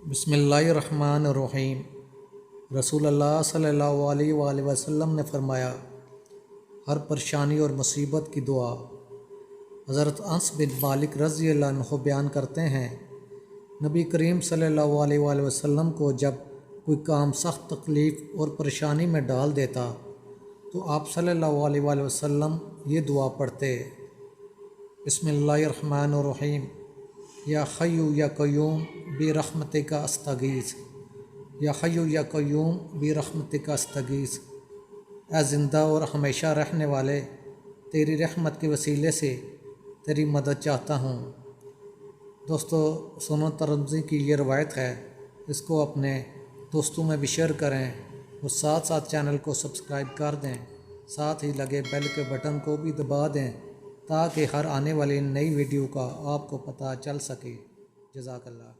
بسم اللہ الرحمن الرحیم۔ رسول اللہ صلی اللہ علیہ وآلہ وسلم نے فرمایا، ہر پریشانی اور مصیبت کی دعا۔ حضرت انس بن مالک رضی اللہ عنہ بیان کرتے ہیں، نبی کریم صلی اللہ علیہ وآلہ وسلم کو جب کوئی کام سخت تکلیف اور پریشانی میں ڈال دیتا تو آپ صلی اللہ علیہ وآلہ وسلم یہ دعا پڑھتے، بسم اللہ الرحمن الرحیم، یا حیّ یا قیوم برحمتک استغیث، یا حیّ یا قیوم برحمتک استغیث، اے زندہ اور ہمیشہ رہنے والے، تیری رحمت کے وسیلے سے تیری مدد چاہتا ہوں۔ دوستو، سنن ترمذی کی یہ روایت ہے، اس کو اپنے دوستوں میں بھی شیئر کریں اور ساتھ ساتھ چینل کو سبسکرائب کر دیں، ساتھ ہی لگے بیل کے بٹن کو بھی دبا دیں تاکہ ہر آنے والی نئی ویڈیو کا آپ کو پتہ چل سکے۔ جزاک اللہ۔